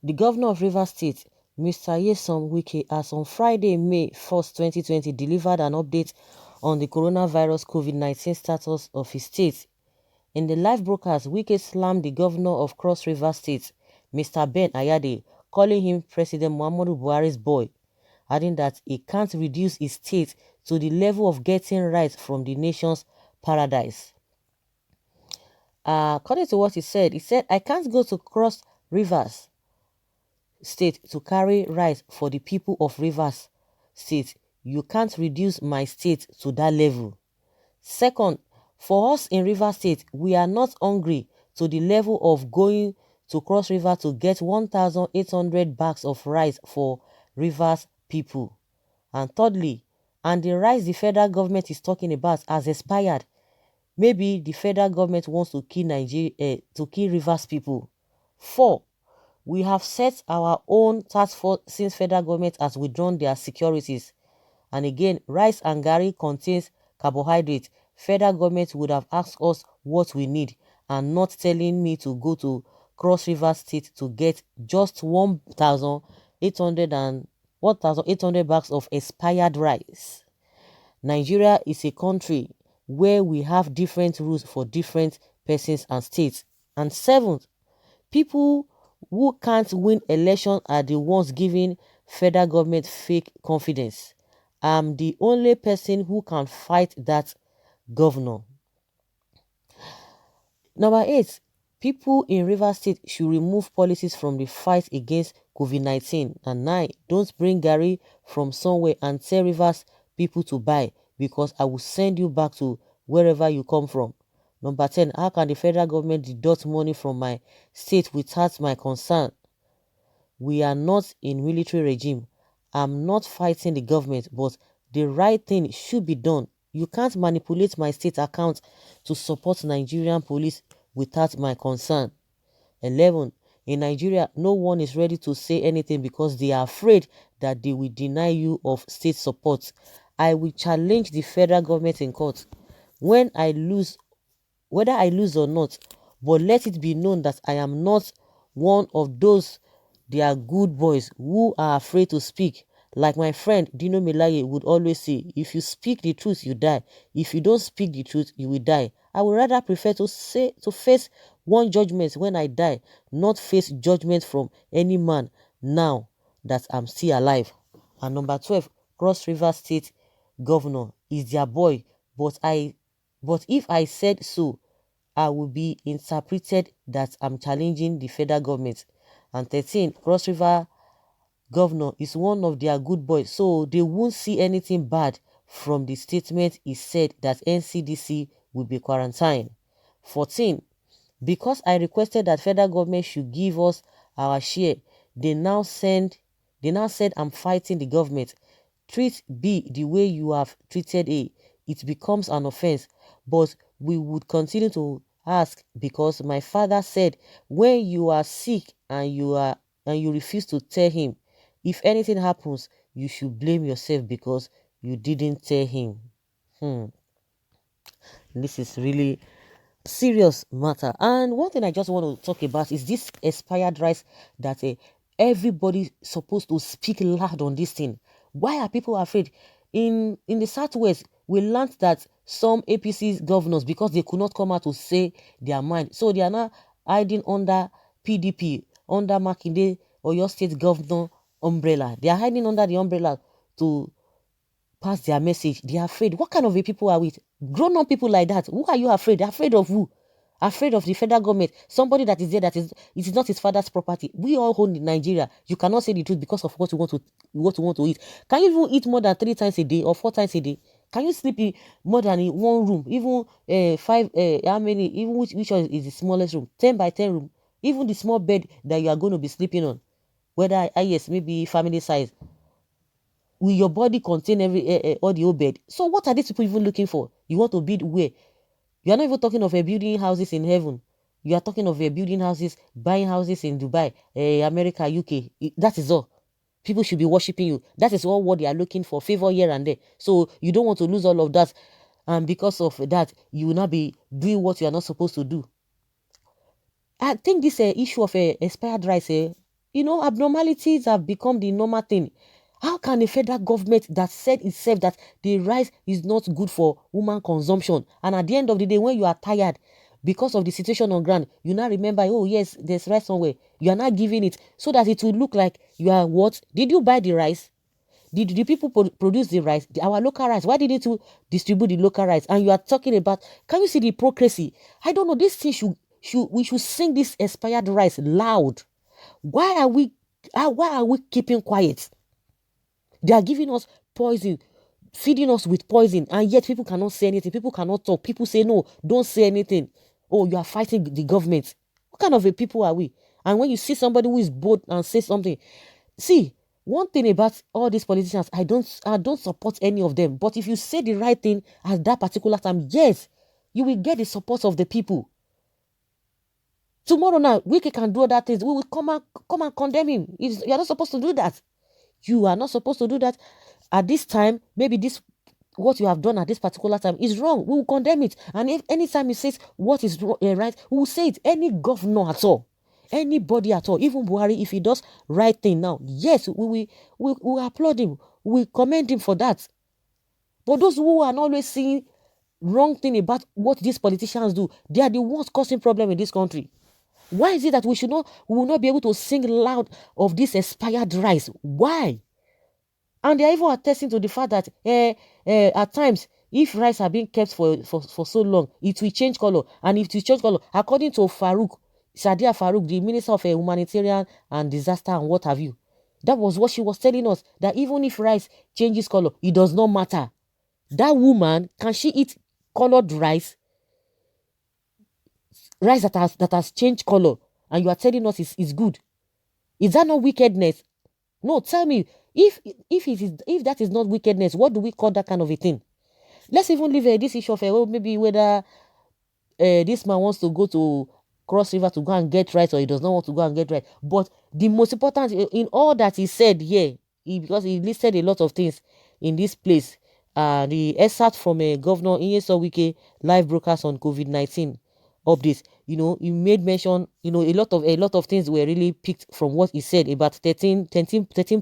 The governor of Rivers State, Mr. Wike, has on Friday, May 1st, 2020, delivered an update on the coronavirus COVID-19 status of his state. In the live broadcast, Wike slammed the governor of Cross River State, Mr. Ben Ayade, calling him President Muhammadu Buhari's boy, adding that he can't reduce his state to the level of getting rice from the nation's paradise. According to what he said, I can't go to Cross Rivers State to carry rice for the people of Rivers State. You can't reduce my state to that level. Second, for us in Rivers State, we are not hungry to the level of going to Cross River to get 1,800 bags of rice for Rivers people. And thirdly, and the rice the federal government is talking about has expired. Maybe the federal government wants to kill Rivers people. 4, we have set our own task force since federal government has withdrawn their securities. And again, rice and gari contains carbohydrate. Federal government would have asked us what we need and not telling me to go to Cross River State to get just 1,800 bags of expired rice. Nigeria is a country where we have different rules for different persons and states. And 7th, people who can't win election are the ones giving federal government fake confidence. I'm the only person who can fight that governor. Number 8, people in Rivers State should remove policies from the fight against COVID-19. And 9, don't bring gari from somewhere and tell Rivers people to buy, because I will send you back to wherever you come from. Number 10, how can the federal government deduct money from my state without my consent? We are not in military regime. I'm not fighting the government, but the right thing should be done. You can't manipulate my state account to support Nigerian police without my consent. 11, in Nigeria, no one is ready to say anything because they are afraid that they will deny you of state support. I will challenge the federal government in court whether I lose or not, but let it be known that I am not one of those they are good boys who are afraid to speak. Like my friend Dino Melaye would always say, if you speak the truth, you die. If you don't speak the truth, you will die. I would rather prefer to face one judgment when I die, not face judgment from any man now that I'm still alive. And number 12, Cross River State Governor is their boy, but if I said so, I will be interpreted that I'm challenging the federal government. And 13, Cross River Governor is one of their good boys, so they won't see anything bad from the statement he said that NCDC will be quarantined. 14, because I requested that federal government should give us our share, they now said I'm fighting the government. Treat B the way you have treated A. It becomes an offense, but we would continue to ask because my father said when you are sick and you refuse to tell him, if anything happens, you should blame yourself because you didn't tell him. This is really serious matter. And one thing I just want to talk about is this expired rice that everybody supposed to speak loud on this thing. Why are people afraid? In the Southwest, we learned that some APC governors, because they could not come out to say their mind, so they are now hiding under PDP, under Makinde or your state governor umbrella. They are hiding under the umbrella to pass their message. They are afraid. What kind of a people are we? Grown-up people like that. Who are you afraid? Afraid of who? Afraid of the federal government. Somebody that is there it is not his father's property. We all own in Nigeria. You cannot say the truth because of what you want to eat. Can you even eat more than 3 times a day or 4 times a day? Can you sleep in more than in one room? Even 5, how many? Even which one is the smallest room? 10 by 10 room. Even the small bed that you are going to be sleeping on, whether yes, maybe family size, will your body contain all the whole bed? So what are these people even looking for? You want to build where? You are not even talking of building houses in heaven. You are talking of building houses, buying houses in Dubai, America, UK. That is all. People should be worshiping you. That is all what they are looking for, favor here and there. So you don't want to lose all of that. And because of that, you will not be doing what you are not supposed to do. I think this issue of expired rice, Abnormalities have become the normal thing. How can a federal government that said itself that the rice is not good for human consumption, and at the end of the day, when you are tired because of the situation on ground, you now remember, oh yes, there's rice somewhere. You are not giving it so that it will look like you are what? Did you buy the rice? Did the people produce the rice, our local rice? Why didn't you distribute the local rice? And you are talking about, can you see the hypocrisy? I don't know. This thing we should sing this expired rice loud. Why are we keeping quiet? They are giving us poison, feeding us with poison, and yet people cannot say anything. People cannot talk. People say, no, don't say anything. Oh, you are fighting the government. What kind of a people are we? And when you see somebody who is bold and say something, see, one thing about all these politicians, I don't support any of them. But if you say the right thing at that particular time, yes, you will get the support of the people. Tomorrow now, Wike can do other things. We will come and condemn him. You are not supposed to do that. You are not supposed to do that at this time. Maybe this, what you have done at this particular time is wrong. We will condemn it. And if anytime he says what is right, we will say it. Any governor at all, anybody at all, even Buhari, if he does right thing now, yes, we applaud him. We commend him for that. But those who are not always seeing wrong thing about what these politicians do, they are the ones causing problem in this country. Why is it that we will not be able to sing loud of this expired rice? Why? And they are even attesting to the fact that at times, if rice are being kept for so long, it will change color. And if it will change color, according to Sadiya Farouk, the Minister of Humanitarian and Disaster and what have you, that was what she was telling us, that even if rice changes color, it does not matter. That woman, can she eat colored rice? Rice that has changed color, and you are telling us it's good? Is that not wickedness? No, tell me, if that is not wickedness, what do we call that kind of a thing? Let's even leave this issue of maybe whether this man wants to go to Cross River to go and get rice, or he does not want to go and get rice. But the most important in all that he said here, because he listed a lot of things in this place, the excerpt from Governor Nyesom Wike live broadcast on COVID-19 updates, he made mention, a lot of things were really picked from what he said, about 13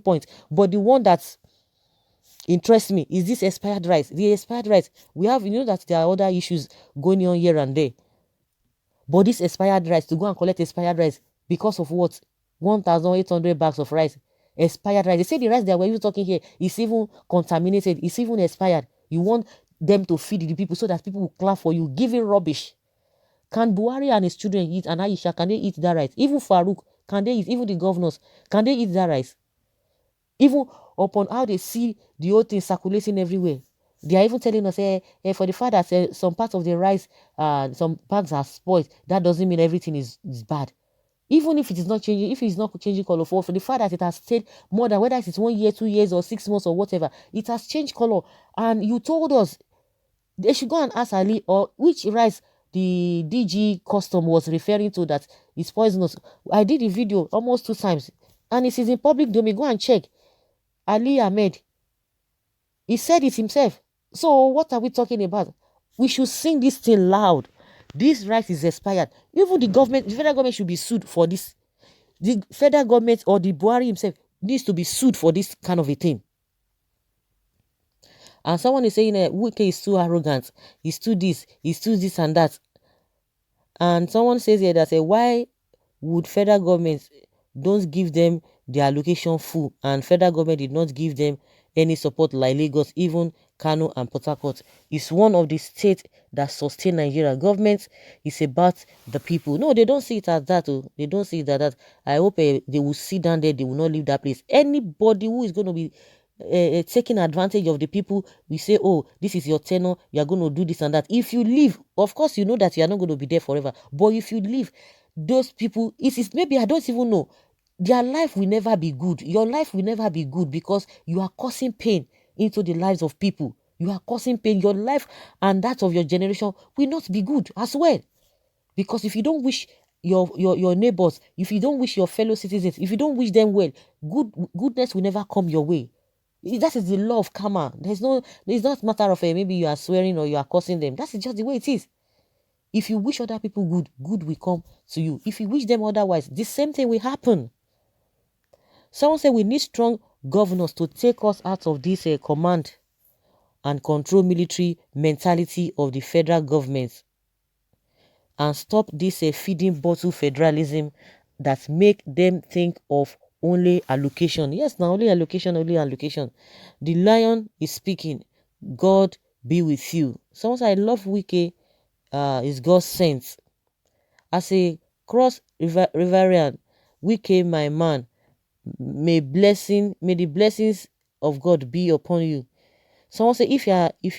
points. But the one that interests me is this expired rice. The expired rice, we have, that there are other issues going on here and there. But this expired rice, to go and collect expired rice because of what? 1,800 bags of rice. Expired rice. They say the rice that we're even talking here is even contaminated. It's even expired. You want them to feed the people so that people will clap for you, giving rubbish. Can Buhari and his children eat, and Aisha, can they eat that rice? Even Farouk, can they eat? Even the governors, can they eat that rice? Even upon how they see the whole thing circulating everywhere, they are even telling us, for the fact that some parts of the rice, some bags are spoiled, that doesn't mean everything is bad. Even if it is not changing, if it's not changing color, for the fact that it has stayed more than, whether it's 1 year, 2 years, or 6 months, or whatever, it has changed color. And you told us they should go and ask Ali, or which rice the DG custom was referring to that is poisonous. I did the video almost 2 times, and it is in public domain. Go and check. Ali Ahmed, he said it himself. So what are we talking about? We should sing this thing loud. This rice is expired. Even the federal government should be sued for this. The federal government or the Buhari himself needs to be sued for this kind of a thing. And someone is saying Wike is too arrogant. He's too this and that. And someone says here that why would federal government don't give them their allocation full, and federal government did not give them any support like Lagos, even Kano and Port Harcourt. It's one of the states that sustain Nigeria. Government is about the people. No, they don't see it as that. They don't see it as that. I hope they will sit down there. They will not leave that place. Anybody who is going to be taking advantage of the people, we say, oh, this is your tenure, you are going to do this and that. If you leave, of course, you know that you are not going to be there forever. But if you leave, those people, it is maybe, I don't even know, their life will never be good. Your life will never be good, because you are causing pain into the lives of people. You are causing pain. Your life and that of your generation will not be good as well. Because if you don't wish your neighbors, if you don't wish your fellow citizens, if you don't wish them well, goodness will never come your way. That is the law of karma. It's not a matter of maybe you are swearing or you are cursing them. That's just the way it is. If you wish other people good will come to you. If you wish them otherwise, the same thing will happen. Someone said we need strong governors to take us out of this command and control military mentality of the federal government and stop this feeding bottle federalism that make them think of only allocation. Yes, now only allocation, only allocation. The lion is speaking. God be with you. Someone said, I love Wike, is God sent. As a cross riverian, Wike, my man, may the blessings of God be upon you. Someone say if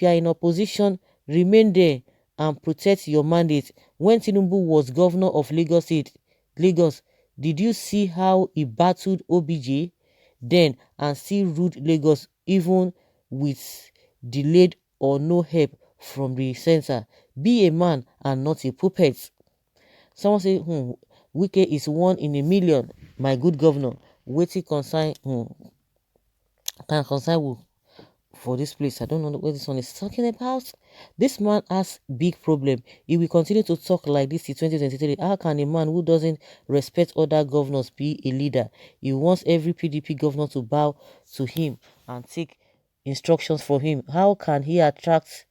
you are in opposition, remain there and protect your mandate. When Tinubu was governor of Lagos State, Lagos, did you see how he battled OBJ then and still ruled Lagos even with delayed or no help from the center? Be a man and not a puppet. Someone say, Wike is one in a million, my good governor. Wetin concern can concern who for this place? I don't know what this one is talking about. This man has big problem. He will continue to talk like this till 2023. How can a man who doesn't respect other governors be a leader? He wants every PDP governor to bow to him and take instructions from him. How can he attract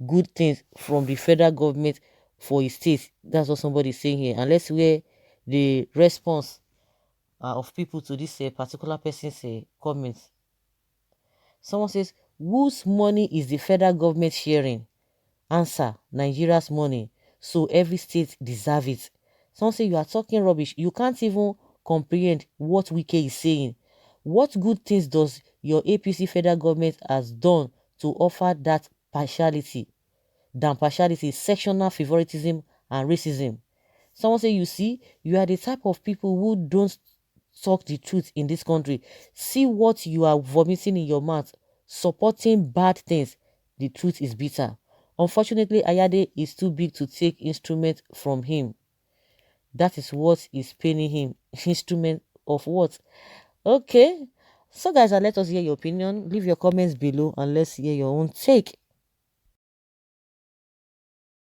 good things from the federal government for his state? That's what somebody is saying here. And let's hear the response of people to this particular person's comments. Someone says, whose money is the federal government sharing? Answer, Nigeria's money. So every state deserves it. Someone say you are talking rubbish. You can't even comprehend what Wike is saying. What good things does your APC federal government has done to offer that partiality, sectional favoritism and racism? Someone say, you see, you are the type of people who don't talk the truth in this country. See what you are vomiting in your mouth, supporting bad things. The truth is bitter. Unfortunately, Ayade is too big to take instrument from him. That is what is paining him. Instrument of what? Okay. So guys, let us hear your opinion. Leave your comments below and let's hear your own take.